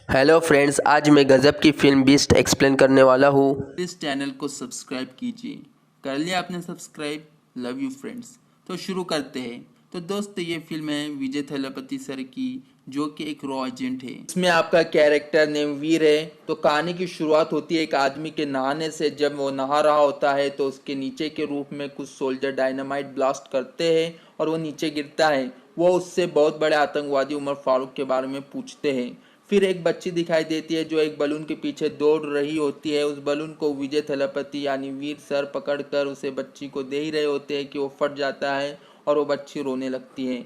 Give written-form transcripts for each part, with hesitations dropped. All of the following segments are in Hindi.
हेलो फ्रेंड्स, आज मैं गजब की फिल्म बीस्ट एक्सप्लेन करने वाला हूँ। इस चैनल को सब्सक्राइब कीजिए। कर लिया आपने सब्सक्राइब? Love you friends. तो शुरू करते हैं। तो दोस्त ये फिल्म है विजय थलापति सर की, जो कि एक रॉ एजेंट है। इसमें आपका कैरेक्टर नेम वीर है। तो कहानी की शुरुआत होती है एक आदमी के नहाने से। जब वो नहा रहा होता है तो उसके नीचे के रूप में कुछ सोल्जर डायनामाइट ब्लास्ट करते हैं और वो नीचे गिरता है। वो उससे बहुत बड़े आतंकवादी उमर फारूक के बारे में पूछते हैं। फिर एक बच्ची दिखाई देती है जो एक बलून के पीछे दौड़ रही होती है। उस बलून को विजय थलापति यानी वीर सर पकड़कर उसे बच्ची को दे ही रहे होते हैं कि वो फट जाता है और वो बच्ची रोने लगती है।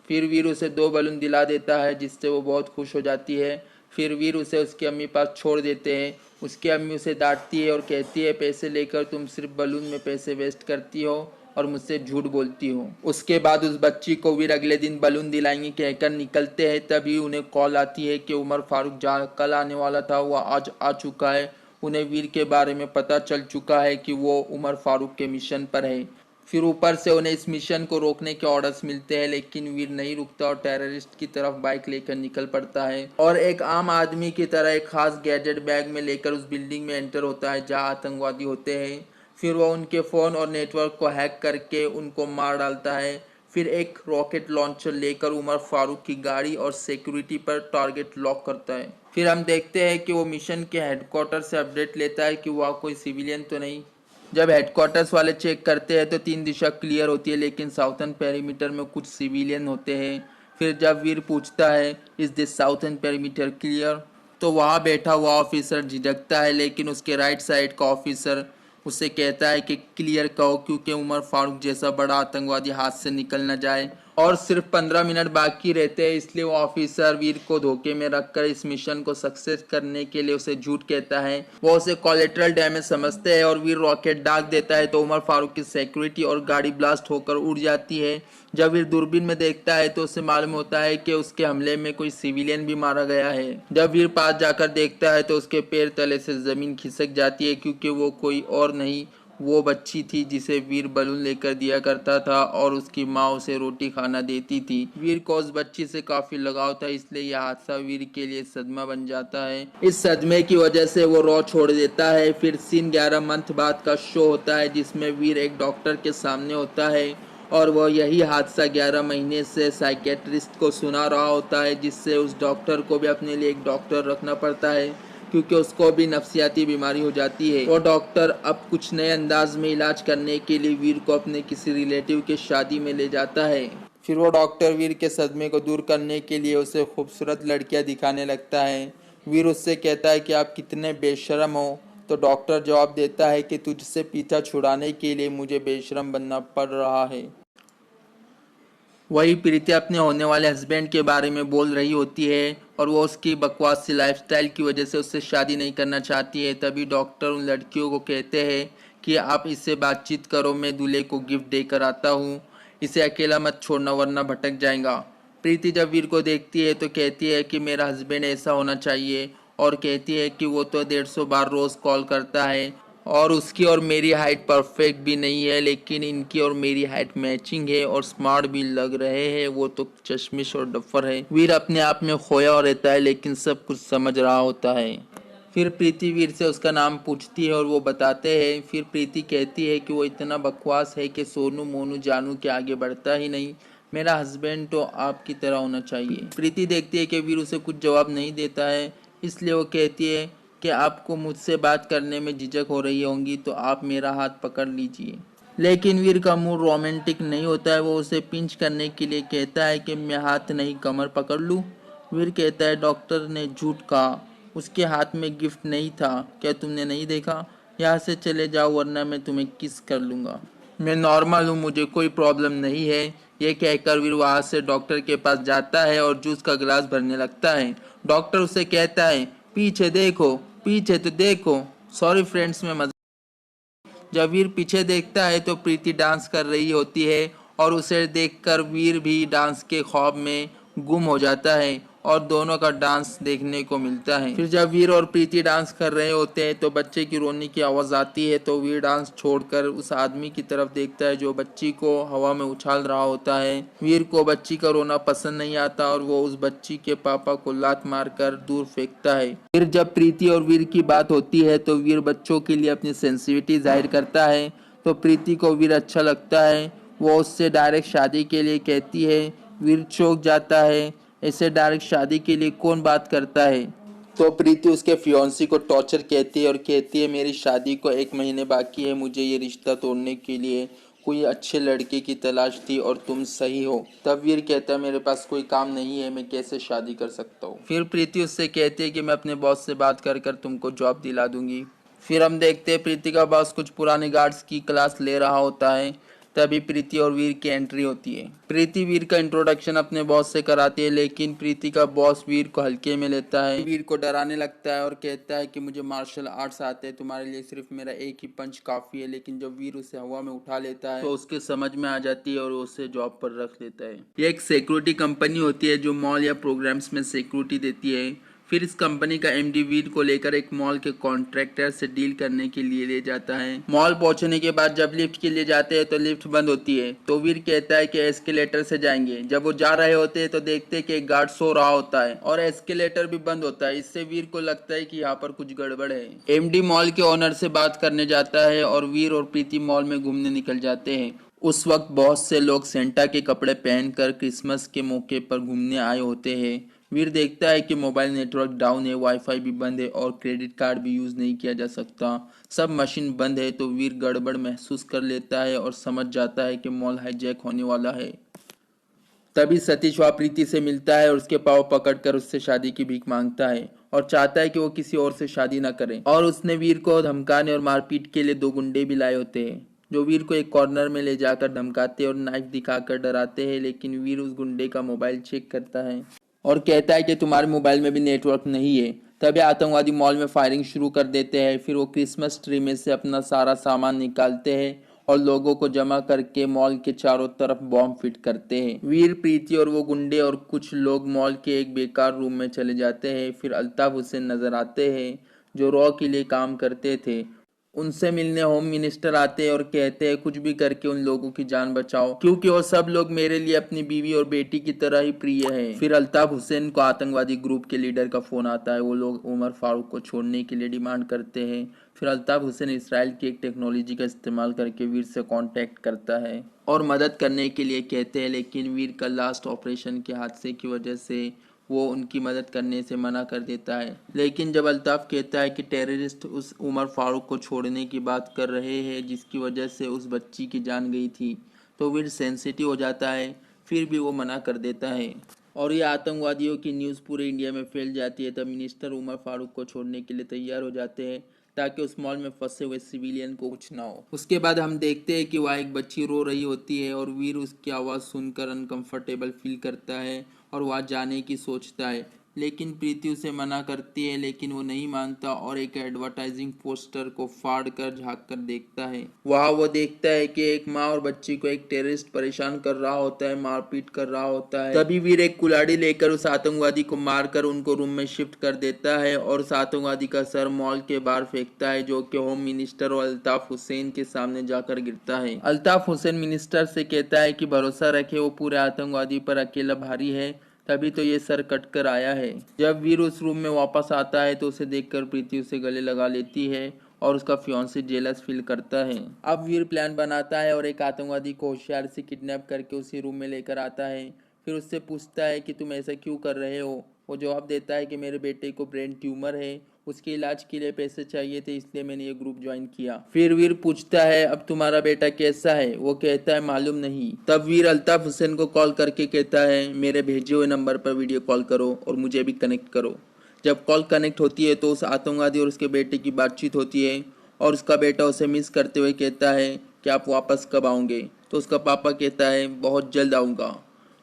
फिर वीर उसे 2 बलून दिला देता है जिससे वो बहुत खुश हो जाती है। फिर वीर उसे उसकी अम्मी पास छोड़ देते हैं। उसकी अम्मी उसे डांटती है और कहती है, पैसे लेकर तुम सिर्फ बलून में पैसे वेस्ट करती हो और मुझसे झूठ बोलती हो। उसके बाद उस बच्ची को वीर अगले दिन बलून दिलाएंगे कहकर निकलते हैं। तभी उन्हें कॉल आती है कि उमर फारूक जहाँ कल आने वाला था वो आज आ चुका है। उन्हें वीर के बारे में पता चल चुका है कि वो उमर फारूक के मिशन पर है। फिर ऊपर से उन्हें इस मिशन को रोकने के ऑर्डर्स मिलते हैं, लेकिन वीर नहीं रुकता और टेररिस्ट की तरफ बाइक लेकर निकल पड़ता है और एक आम आदमी की तरह एक खास गैजेट बैग में लेकर उस बिल्डिंग में एंटर होता है जहां आतंकवादी होते हैं। फिर वो उनके फ़ोन और नेटवर्क को हैक करके उनको मार डालता है। फिर एक रॉकेट लॉन्चर लेकर उमर फारूक की गाड़ी और सिक्योरिटी पर टारगेट लॉक करता है। फिर हम देखते हैं कि वो मिशन के हेडक्वार्टर से अपडेट लेता है कि वहाँ कोई सिविलियन तो नहीं। जब हेडक्वार्टर्स वाले चेक करते हैं तो 3 दिशा क्लियर होती है, लेकिन साउथर्न पेरीमीटर में कुछ सिविलियन होते हैं। फिर जब वीर पूछता है is this southern perimeter clear, तो वहाँ बैठा हुआ ऑफिसर झिझकता है, लेकिन उसके राइट साइड का ऑफिसर उससे कहता है कि क्लियर कहो क्योंकि उमर फारूक जैसा बड़ा आतंकवादी हाथ से निकल न जाए और सिर्फ 15 मिनट बाकी रहते हैं। इसलिए वो ऑफिसर वीर को धोखे में रखकर इस मिशन को सक्सेस करने के लिए उसे झूठ कहता है। वो उसे कोलेटरल डैमेज समझते हैं और वीर रॉकेट दाग देता है तो उमर फारूक की सिक्योरिटी और गाड़ी ब्लास्ट होकर उड़ जाती है। जब वीर दूरबीन में देखता है तो उसे मालूम होता है कि उसके हमले में कोई सिविलियन भी मारा गया है। जब वीर पास जाकर देखता है तो उसके पैर तले से जमीन खिसक जाती है क्योंकि वो कोई और नहीं, वो बच्ची थी जिसे वीर बलून लेकर दिया करता था और उसकी माँ उसे रोटी खाना देती थी। वीर को उस बच्ची से काफी लगाव था, इसलिए यह हादसा वीर के लिए सदमा बन जाता है। इस सदमे की वजह से वो रॉ छोड़ देता है। फिर सीन 11 मंथ बाद का शो होता है जिसमें वीर एक डॉक्टर के सामने होता है और वह यही हादसा 11 महीने से साइकेट्रिस्ट को सुना रहा होता है, जिससे उस डॉक्टर को भी अपने लिए एक डॉक्टर रखना पड़ता है क्योंकि उसको भी नफ्सियाती बीमारी हो जाती है। वो डॉक्टर अब कुछ नए अंदाज में इलाज करने के लिए वीर को अपने किसी रिलेटिव के शादी में ले जाता है। फिर वो डॉक्टर वीर के सदमे को दूर करने के लिए उसे खूबसूरत लड़कियां दिखाने लगता है। वीर उससे कहता है कि आप कितने बेशरम हो। तो डॉक्टर जवाब देता है कि तुझसे पीछा छुड़ाने के लिए मुझे बेशरम बनना पड़ रहा है। वही प्रीति अपने होने वाले हस्बैंड के बारे में बोल रही होती है और वो उसकी बकवास सी लाइफस्टाइल की वजह से उससे शादी नहीं करना चाहती है। तभी डॉक्टर उन लड़कियों को कहते हैं कि आप इससे बातचीत करो, मैं दूल्हे को गिफ्ट देकर आता हूँ, इसे अकेला मत छोड़ना वरना भटक जाएगा। प्रीति जब वीर को देखती है तो कहती है कि मेरा हस्बैंड ऐसा होना चाहिए और कहती है कि वो तो 150 बार रोज़ कॉल करता है और उसकी और मेरी हाइट परफेक्ट भी नहीं है, लेकिन इनकी और मेरी हाइट मैचिंग है और स्मार्ट भी लग रहे हैं। वो तो चश्मिश और डफर है। वीर अपने आप में खोया और रहता है लेकिन सब कुछ समझ रहा होता है। फिर प्रीति वीर से उसका नाम पूछती है और वो बताते हैं। फिर प्रीति कहती है कि वो इतना बकवास है कि सोनू मोनू जानू के आगे बढ़ता ही नहीं। मेरा हस्बैंड तो आपकी तरह होना चाहिए। प्रीति देखती है कि वीर उसे कुछ जवाब नहीं देता है, इसलिए वो कहती है कि आपको मुझसे बात करने में झिझक हो रही होंगी तो आप मेरा हाथ पकड़ लीजिए। लेकिन वीर का मूड रोमांटिक नहीं होता है। वो उसे पिंच करने के लिए कहता है कि मैं हाथ नहीं कमर पकड़ लूँ। वीर कहता है डॉक्टर ने झूठ कहा, उसके हाथ में गिफ्ट नहीं था, क्या तुमने नहीं देखा? यहाँ से चले जाओ वरना मैं तुम्हें किस कर लूँगा। मैं नॉर्मल हूँ, मुझे कोई प्रॉब्लम नहीं है। ये कहकर वीर वहाँ से डॉक्टर के पास जाता है और जूस का गिलास भरने लगता है। डॉक्टर उसे कहता है पीछे देखो, पीछे तो देखो। सॉरी फ्रेंड्स, में मजा। जब वीर पीछे देखता है तो प्रीति डांस कर रही होती है और उसे देखकर वीर भी डांस के ख्वाब में गुम हो जाता है और दोनों का डांस देखने को मिलता है। फिर जब वीर और प्रीति डांस कर रहे होते हैं तो बच्चे की रोने की आवाज आती है, तो वीर डांस छोड़कर उस आदमी की तरफ देखता है जो बच्ची को हवा में उछाल रहा होता है। वीर को बच्ची का रोना पसंद नहीं आता और वो उस बच्ची के पापा को लात मारकर दूर फेंकता है। फिर जब प्रीति और वीर की बात होती है तो वीर बच्चों के लिए अपनी सेंसिटिविटी जाहिर करता है, तो प्रीति को वीर अच्छा लगता है। वो उससे डायरेक्ट शादी के लिए कहती है। वीर चौंक जाता है, ऐसे डायरेक्ट शादी के लिए कौन बात करता है। तो प्रीति उसके फियोन्सी को टॉर्चर कहती है और कहती है मेरी शादी को 1 महीने बाकी है, मुझे ये रिश्ता तोड़ने के लिए कोई अच्छे लड़के की तलाश थी और तुम सही हो। तब वीर कहता है मेरे पास कोई काम नहीं है, मैं कैसे शादी कर सकता हूँ। फिर प्रीति उससे कहती है कि मैं अपने बॉस से बात कर कर तुमको जॉब दिला दूंगी। फिर हम देखते हैं प्रीति का बॉस कुछ पुराने गार्ड्स की क्लास ले रहा होता है। तभी प्रीति और वीर की एंट्री होती है। प्रीति वीर का इंट्रोडक्शन अपने बॉस से कराती है, लेकिन प्रीति का बॉस वीर को हल्के में लेता है। वीर को डराने लगता है और कहता है कि मुझे मार्शल आर्ट्स आते हैं, तुम्हारे लिए सिर्फ मेरा एक ही पंच काफी है। लेकिन जब वीर उसे हवा में उठा लेता है तो उसके समझ में आ जाती है और उसे जॉब पर रख लेता है। ये एक सिक्योरिटी कंपनी होती है जो मॉल या प्रोग्राम्स में सिक्योरिटी देती है। फिर इस कंपनी का एमडी वीर को लेकर एक मॉल के कॉन्ट्रैक्टर से डील करने के लिए ले जाता है। मॉल पहुंचने के बाद जब लिफ्ट के लिए जाते हैं तो लिफ्ट बंद होती है, तो वीर कहता है कि एस्केलेटर से जाएंगे। जब वो जा रहे होते हैं तो देखते हैं कि एक गार्ड सो रहा होता है और एस्केलेटर भी बंद होता है। इससे वीर को लगता है कि यहाँ पर कुछ गड़बड़ है। एमडी मॉल के ओनर से बात करने जाता है और वीर और प्रीति मॉल में घूमने निकल जाते हैं। उस वक्त बहुत से लोग सेंटा के कपड़े पहनकर क्रिसमस के मौके पर घूमने आए होते हैं। वीर देखता है कि मोबाइल नेटवर्क डाउन है, वाईफाई भी बंद है और क्रेडिट कार्ड भी यूज नहीं किया जा सकता। सब मशीन बंद है, तो वीर गड़बड़ महसूस कर लेता है और समझ जाता है कि मॉल हाईजैक होने वाला है। तभी सतीश वहाँ प्रीति से मिलता है और उसके पाँव पकड़कर उससे शादी की भीख मांगता है और चाहता है कि वो किसी और से शादी न करे। और उसने वीर को धमकाने और मारपीट के लिए 2 गुंडे भी लाए होते हैं जो वीर को एक कॉर्नर में ले जाकर धमकाते और नाइफ दिखाकर डराते हैं। लेकिन वीर उस गुंडे का मोबाइल चेक करता है और कहता है कि तुम्हारे मोबाइल में भी नेटवर्क नहीं है। तभी आतंकवादी मॉल में फायरिंग शुरू कर देते हैं। फिर वो क्रिसमस ट्री में से अपना सारा सामान निकालते हैं और लोगों को जमा करके मॉल के चारों तरफ बॉम्ब फिट करते हैं। वीर, प्रीति और वो गुंडे और कुछ लोग मॉल के एक बेकार रूम में चले जाते हैं। फिर अल्ताफ हुसैन नजर आते हैं जो रॉ के लिए काम करते थे। उनसे मिलने होम मिनिस्टर आते हैं और कहते हैं कुछ भी करके उन लोगों की जान बचाओ, क्योंकि वो सब लोग मेरे लिए अपनी बीवी और बेटी की तरह ही प्रिय हैं। फिर अल्ताफ हुसैन को आतंकवादी ग्रुप के लीडर का फोन आता है। वो लोग उमर फारूक को छोड़ने के लिए डिमांड करते हैं। फिर अल्ताफ हुसैन इसराइल की एक टेक्नोलॉजी का इस्तेमाल करके वीर से कांटेक्ट करता है और मदद करने के लिए कहते हैं, लेकिन वीर का लास्ट ऑपरेशन के हादसे की वजह से वो उनकी मदद करने से मना कर देता है। लेकिन जब अल्ताफ कहता है कि टेररिस्ट उस उमर फारूक को छोड़ने की बात कर रहे हैं जिसकी वजह से उस बच्ची की जान गई थी, तो वीर सेंसिटिव हो जाता है। फिर भी वो मना कर देता है और ये आतंकवादियों की न्यूज़ पूरे इंडिया में फैल जाती है। तब मिनिस्टर उमर फारूक को छोड़ने के लिए तैयार हो जाते हैं ताकि उस मॉल में फंसे हुए सिविलियन को कुछ ना हो। उसके बाद हम देखते हैं कि वहाँ एक बच्ची रो रही होती है और वीर उसकी आवाज़ सुनकर अनकंफर्टेबल फील करता है और वहाँ जाने की सोचता है। लेकिन प्रीति उसे मना करती है, लेकिन वो नहीं मानता और एक एडवर्टाइजिंग पोस्टर को फाड़ कर झाँक कर देखता है। वहाँ वो देखता है कि एक माँ और बच्ची को एक टेररिस्ट परेशान कर रहा होता है, मारपीट कर रहा होता है। तभी वीर एक कुल्हाड़ी लेकर उस आतंकवादी को मारकर उनको रूम में शिफ्ट कर देता है और उस आतंकवादी का सर मॉल के बाहर फेंकता है, जो कि होम मिनिस्टर और अल्ताफ हुसैन के सामने जाकर गिरता है। अल्ताफ हुसैन मिनिस्टर से कहता है कि भरोसा रखे, वो पूरे आतंकवादी पर अकेला भारी है, तभी तो ये सर कट कर आया है। जब वीर उस रूम में वापस आता है तो उसे देखकर प्रीति उसे गले लगा लेती है और उसका फियांसे जेलस फील करता है। अब वीर प्लान बनाता है और एक आतंकवादी को होशियार से किडनैप करके उसी रूम में लेकर आता है। फिर उससे पूछता है कि तुम ऐसा क्यों कर रहे हो। वो जवाब देता है कि मेरे बेटे को ब्रेन ट्यूमर है, उसके इलाज के लिए पैसे चाहिए थे, इसलिए मैंने ये ग्रुप ज्वाइन किया। फिर वीर पूछता है अब तुम्हारा बेटा कैसा है। वो कहता है मालूम नहीं। तब वीर अल्ताफ हुसैन को कॉल करके कहता है मेरे भेजे हुए नंबर पर वीडियो कॉल करो और मुझे भी कनेक्ट करो। जब कॉल कनेक्ट होती है तो उस आतंकवादी और उसके बेटे की बातचीत होती है और उसका बेटा उसे मिस करते हुए कहता है कि आप वापस कब आओगे। तो उसका पापा कहता है बहुत जल्द आऊँगा।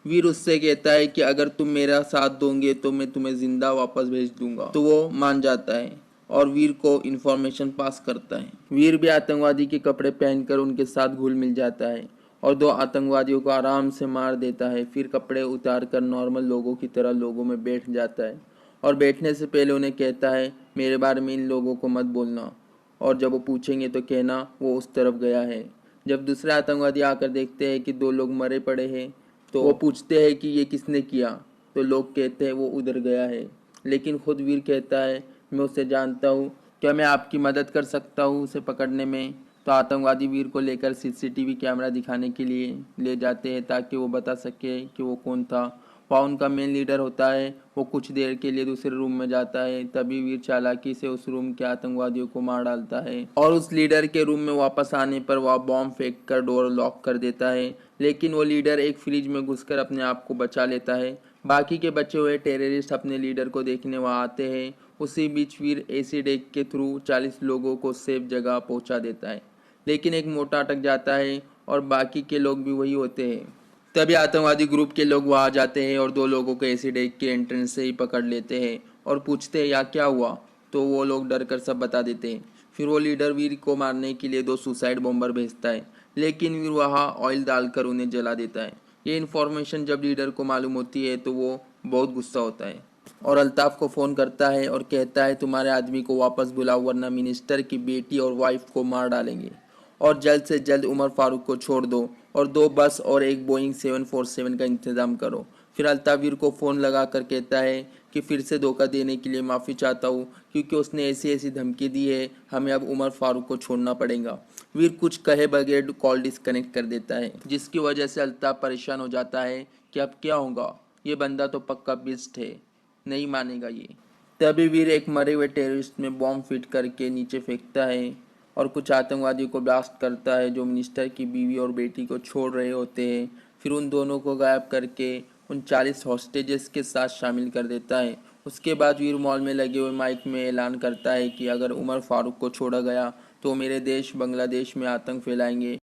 वीर उससे कहता है कि अगर तुम मेरा साथ दोगे तो मैं तुम्हें जिंदा वापस भेज दूंगा। तो वो मान जाता है और वीर को इन्फॉर्मेशन पास करता है। वीर भी आतंकवादी के कपड़े पहनकर उनके साथ घुल मिल जाता है और 2 आतंकवादियों को आराम से मार देता है। फिर कपड़े उतार कर नॉर्मल लोगों की तरह लोगों में बैठ जाता है और बैठने से पहले उन्हें कहता है, मेरे बारे में इन लोगों को मत बोलना, और जब वो पूछेंगे तो कहना वो उस तरफ गया है। जब दूसरे आतंकवादी आकर देखते हैं कि 2 लोग मरे पड़े हैं तो वो पूछते हैं कि ये किसने किया, तो लोग कहते हैं वो उधर गया है। लेकिन खुद वीर कहता है, मैं उसे जानता हूँ, क्या मैं आपकी मदद कर सकता हूँ उसे पकड़ने में। तो आतंकवादी वीर को लेकर सीसीटीवी कैमरा दिखाने के लिए ले जाते हैं ताकि वो बता सके कि वो कौन था। वहाँ उनका मेन लीडर होता है। वो कुछ देर के लिए दूसरे रूम में जाता है, तभी वीर चालाकी से उस रूम के आतंकवादियों को मार डालता है और उस लीडर के रूम में वापस आने पर वह बॉम्ब फेंक कर डोर लॉक कर देता है। लेकिन वो लीडर एक फ्रिज में घुसकर अपने आप को बचा लेता है। बाकी के बचे हुए टेररिस्ट अपने लीडर को देखने वहाँ आते हैं। उसी बीच वीर एसिड एक के थ्रू 40 लोगों को सेफ जगह पहुँचा देता है, लेकिन एक मोटा अटक जाता है और बाकी के लोग भी वही होते हैं। तभी आतंकवादी ग्रुप के लोग वहां जाते हैं और 2 लोगों को एसिड एक के एंट्रेंस से ही पकड़ लेते हैं और पूछते हैं या क्या हुआ, तो वो लोग डर कर सब बता देते हैं। फिर वो लीडर वीर को मारने के लिए 2 सुसाइड बॉम्बर भेजता है, लेकिन वीर वहाँ ऑयल डालकर उन्हें जला देता है। ये इन्फॉर्मेशन जब लीडर को मालूम होती है तो वो बहुत गुस्सा होता है और अल्ताफ को फ़ोन करता है और कहता है, तुम्हारे आदमी को वापस बुलाओ वरना मिनिस्टर की बेटी और वाइफ को मार डालेंगे, और जल्द से जल्द उमर फारूक को छोड़ दो और 2 बस और एक बोइंग 747 का इंतज़ाम करो। फिर अल्तावीर को फ़ोन लगा कर कहता है कि फिर से धोखा देने के लिए माफ़ी चाहता हूँ, क्योंकि उसने ऐसी ऐसी धमकी दी है, हमें अब उमर फारूक को छोड़ना पड़ेगा। वीर कुछ कहे बगैर कॉल डिस्कनेक्ट कर देता है, जिसकी वजह से अल्ताफ परेशान हो जाता है कि अब क्या होगा, ये बंदा तो पक्का बिस्ट है, नहीं मानेगा ये। तभी वीर एक मरे हुए टेररिस्ट में बॉम्ब फिट करके नीचे फेंकता है और कुछ आतंकवादियों को ब्लास्ट करता है जो मिनिस्टर की बीवी और बेटी को छोड़ रहे होते हैं। फिर उन दोनों को गायब करके उन 40 हॉस्टेजेस के साथ शामिल कर देता है। उसके बाद वीर मॉल में लगे हुए माइक में ऐलान करता है कि अगर उमर फारूक को छोड़ा गया तो मेरे देश बांग्लादेश में आतंक फैलाएंगे,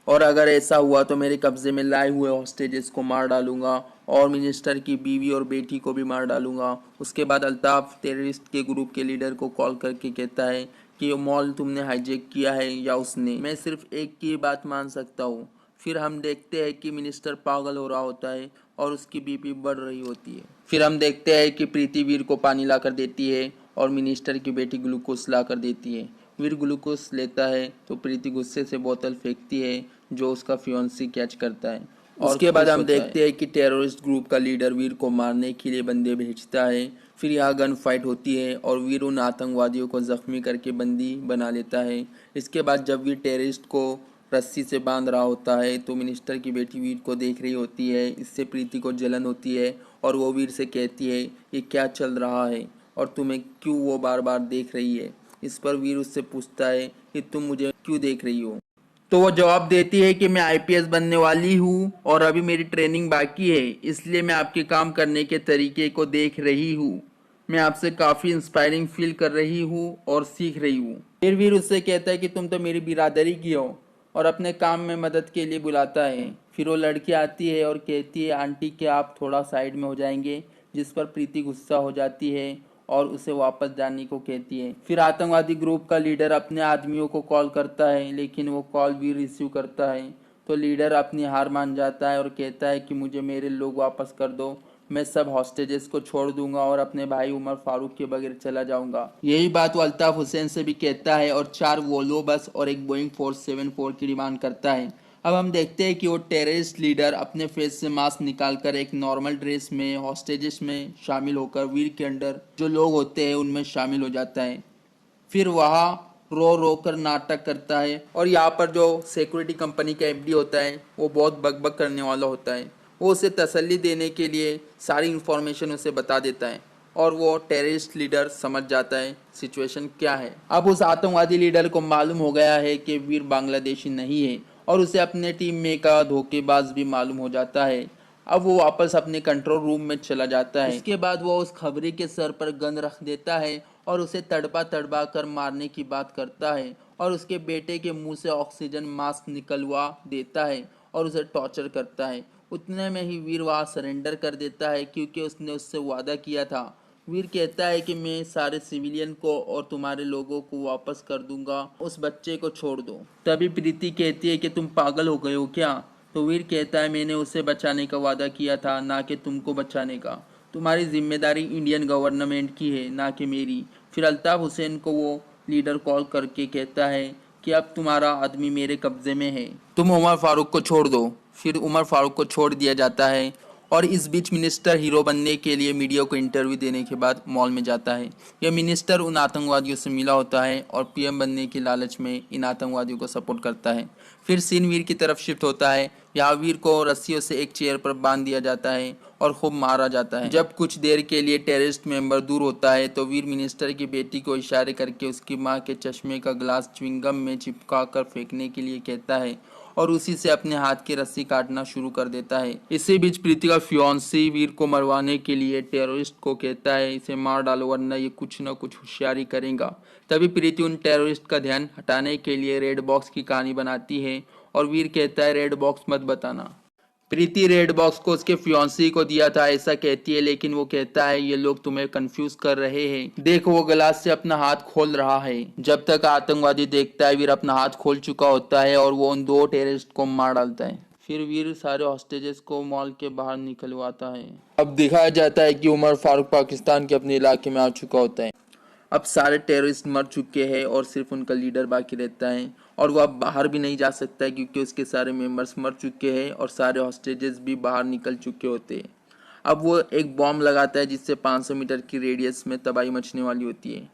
और अगर ऐसा हुआ तो मेरे कब्जे में लाए हुए हॉस्टेजेस को मार डालूंगा और मिनिस्टर की बीवी और बेटी को भी मार डालूंगा। उसके बाद अल्ताफ टेररिस्ट के ग्रुप के लीडर को कॉल करके कहता है कि ये मॉल तुमने हाईजैक किया है या उसने, मैं सिर्फ एक की बात मान सकता हूँ। फिर हम देखते हैं कि मिनिस्टर पागल हो रहा होता है और उसकी बीपी बढ़ रही होती है। फिर हम देखते हैं कि प्रीति वीर को पानी ला कर देती है और मिनिस्टर की बेटी ग्लूकोज ला कर देती है। वीर ग्लूकोज लेता है तो प्रीति गुस्से से बोतल फेंकती है जो उसका फियोन्सी कैच करता है। और उसके बाद हम देखते हैं कि टेररिस्ट ग्रुप का लीडर वीर को मारने के लिए बंदे भेजता है। फिर यहाँ गन फाइट होती है और वीर उन आतंकवादियों को जख्मी करके बंदी बना लेता है। इसके बाद जब वीर टेररिस्ट को रस्सी से बांध रहा होता है तो मिनिस्टर की बेटी वीर को देख रही होती है। इससे प्रीति को जलन होती है और वो वीर से कहती है, ये क्या चल रहा है और तुम्हें क्यों वो बार बार देख रही है। इस पर वीर उससे पूछता है कि तुम मुझे क्यों देख रही हो, तो वो जवाब देती है कि मैं आईपीएस बनने वाली हूँ और अभी मेरी ट्रेनिंग बाकी है, इसलिए मैं आपके काम करने के तरीके को देख रही हूँ। मैं आपसे काफ़ी इंस्पायरिंग फील कर रही हूँ और सीख रही हूँ। फिर वीर उससे कहता है कि तुम तो मेरी बिरादरी की हो और अपने काम में मदद के लिए बुलाता है। फिर वो लड़की आती है और कहती है, आंटी क्या आप थोड़ा साइड में हो जाएंगे, जिस पर प्रीति गुस्सा हो जाती है और उसे वापस जाने को कहती है। फिर आतंकवादी ग्रुप का लीडर अपने आदमियों को कॉल करता है, लेकिन वो कॉल भी रिसीव करता है तो लीडर अपनी हार मान जाता है और कहता है कि मुझे मेरे लोग वापस कर दो, मैं सब हॉस्टेजेस को छोड़ दूंगा और अपने भाई उमर फारूक के बगैर चला जाऊंगा। यही बात वो अल्ताफ हुसैन से भी कहता है और 4 वोल्वो बस और एक बोइंग 474 की डिमांड करता है। अब हम देखते हैं कि वो टेररिस्ट लीडर अपने फेस से मास्क निकालकर एक नॉर्मल ड्रेस में हॉस्टेजेस में शामिल होकर वीर के अंडर जो लोग होते हैं उनमें शामिल हो जाता है। फिर वहाँ रो रो कर नाटक करता है और यहाँ पर जो सिक्योरिटी कंपनी का एमडी होता है वो बहुत बकबक करने वाला होता है। वो उसे तसल्ली देने के लिए सारी इन्फॉर्मेशन उसे बता देता है और वो टेररिस्ट लीडर समझ जाता है सिचुएशन क्या है। अब उस आतंकवादी लीडर को मालूम हो गया है कि वीर बांग्लादेशी नहीं है और उसे अपने टीम में का धोखेबाज भी मालूम हो जाता है। अब वो वापस अपने कंट्रोल रूम में चला जाता है। इसके बाद वो उस खबरी के सर पर गन रख देता है और उसे तड़पा तड़पा कर मारने की बात करता है और उसके बेटे के मुंह से ऑक्सीजन मास्क निकलवा देता है और उसे टॉर्चर करता है। उतने में ही वीर वहाँ सरेंडर कर देता है क्योंकि उसने उससे वादा किया था। वीर कहता है कि मैं सारे सिविलियन को और तुम्हारे लोगों को वापस कर दूंगा, उस बच्चे को छोड़ दो। तभी प्रीति कहती है कि तुम पागल हो गए हो क्या? तो वीर कहता है मैंने उसे बचाने का वादा किया था, ना कि तुमको बचाने का। तुम्हारी जिम्मेदारी इंडियन गवर्नमेंट की है, ना कि मेरी। फिर अल्ताफ हुसैन को वो लीडर कॉल करके कहता है कि अब तुम्हारा आदमी मेरे कब्जे में है, तुम उमर फारूक को छोड़ दो। फिर उमर फारूक को छोड़ दिया जाता है और इस बीच मिनिस्टर हीरो बनने के लिए मीडिया को इंटरव्यू देने के बाद मॉल में जाता है। यह मिनिस्टर उन आतंकवादियों से मिला होता है और पीएम बनने की लालच में इन आतंकवादियों को सपोर्ट करता है। फिर सीन वीर की तरफ शिफ्ट होता है। यहाँ वीर को रस्सियों से एक चेयर पर बांध दिया जाता है और खूब मारा जाता है। जब कुछ देर के लिए टेररिस्ट मेंबर दूर होता है तो वीर मिनिस्टर की बेटी को इशारे करके उसकी माँ के चश्मे का ग्लास च्युइंगम में चिपका कर फेंकने के लिए कहता है और उसी से अपने हाथ की रस्सी काटना शुरू कर देता है। इसी बीच प्रीति का फियांसी वीर को मरवाने के लिए टेररिस्ट को कहता है इसे मार डालो वरना ये कुछ न कुछ होशियारी करेगा। तभी प्रीति उन टेररिस्ट का ध्यान हटाने के लिए रेड बॉक्स की कहानी बनाती है और वीर कहता है रेड बॉक्स मत बताना। प्रीति रेड बॉक्स को उसके फियांसी को दिया था ऐसा कहती है, लेकिन वो कहता है ये लोग तुम्हें कंफ्यूज कर रहे हैं, देखो वो ग्लास से अपना हाथ खोल रहा है। जब तक आतंकवादी देखता है वीर अपना हाथ खोल चुका होता है और वो उन दो टेररिस्ट को मार डालता है। फिर वीर सारे हॉस्टेजेस को मॉल के बाहर निकलवाता है। अब दिखाया जाता है कि उमर फारूक पाकिस्तान के अपने इलाके में आ चुका होता है। अब सारे टेररिस्ट मर चुके हैं और सिर्फ उनका लीडर बाकी रहता है और वो अब बाहर भी नहीं जा सकता है क्योंकि उसके सारे मेंबर्स मर चुके हैं और सारे हॉस्टेजेस भी बाहर निकल चुके होते हैं। अब वो एक बॉम्ब लगाता है जिससे 500 मीटर की रेडियस में तबाही मचने वाली होती है,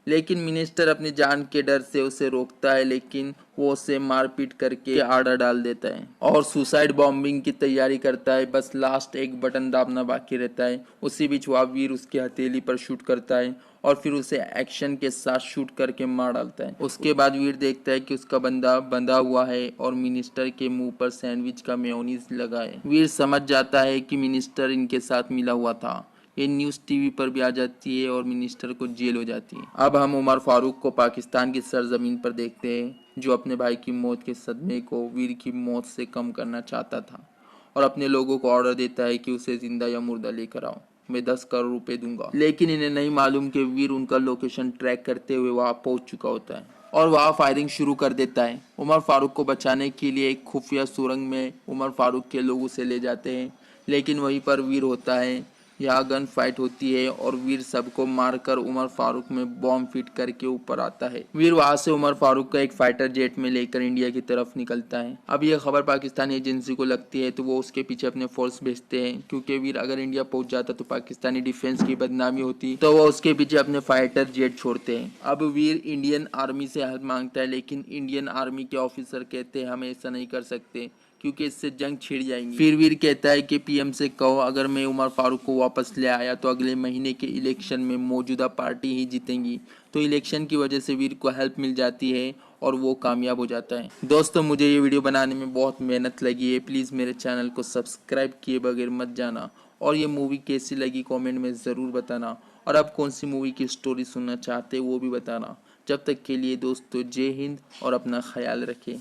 लेकिन मिनिस्टर अपनी जान के डर से उसे रोकता है, लेकिन वो उसे मारपीट करके आड़ा डाल देता है और सुसाइड बॉम्बिंग की तैयारी करता है। बस लास्ट एक बटन दाबना बाकी रहता है। उसी बीच वह वीर उसकी हथेली पर शूट करता है और फिर उसे एक्शन के साथ शूट करके मार डालता है। उसके बाद वीर देखता है कि उसका बंदा बंधा हुआ है और मिनिस्टर के मुंह पर सैंडविच का मेयोनीज लगा है। वीर समझ जाता है कि मिनिस्टर इनके साथ मिला हुआ था। ये न्यूज़ टीवी पर भी आ जाती है और मिनिस्टर को जेल हो जाती है। अब हम उमर फारूक को पाकिस्तान की सरजमीन पर देखते हैं जो अपने भाई की मौत के सदमे को वीर की मौत से कम करना चाहता था और अपने लोगों को ऑर्डर देता है कि उसे जिंदा या मुर्दा लेकर आओ, मैं 10 करोड़ रुपए दूंगा। लेकिन इन्हें नहीं मालूम कि वीर उनका लोकेशन ट्रैक करते हुए वहां पहुंच चुका होता है और वहां फायरिंग शुरू कर देता है। उमर फारूक को बचाने के लिए एक खुफिया सुरंग में उमर फारूक के लोग उसे ले जाते हैं, लेकिन वहीं पर वीर होता है। यहाँ गन फाइट होती है और वीर सबको मारकर उमर फारूक में बॉम्ब फिट करके ऊपर आता है। वीर वहां से उमर फारूक का एक फाइटर जेट में लेकर इंडिया की तरफ निकलता है। अब यह खबर पाकिस्तानी एजेंसी को लगती है तो वो उसके पीछे अपने फोर्स भेजते हैं, क्योंकि वीर अगर इंडिया पहुंच जाता तो पाकिस्तानी डिफेंस की बदनामी होती, तो वो उसके पीछे अपने फाइटर जेट छोड़ते हैं। अब वीर इंडियन आर्मी से हेल्प मांगता है, लेकिन इंडियन आर्मी के ऑफिसर कहते हैं हम ऐसा नहीं कर सकते क्योंकि इससे जंग छिड़ जाएंगी। फिर वीर कहता है कि पीएम से कहो अगर मैं उमर फारूक को वापस ले आया तो अगले महीने के इलेक्शन में मौजूदा पार्टी ही जीतेंगी। तो इलेक्शन की वजह से वीर को हेल्प मिल जाती है और वो कामयाब हो जाता है। दोस्तों मुझे ये वीडियो बनाने में बहुत मेहनत लगी है, प्लीज़ मेरे चैनल को सब्सक्राइब किए बगैर मत जाना और ये मूवी कैसी लगी कॉमेंट में ज़रूर बताना और आप कौन सी मूवी की स्टोरी सुनना चाहते वो भी बताना। जब तक के लिए दोस्तों जय हिंद और अपना ख्याल रखें।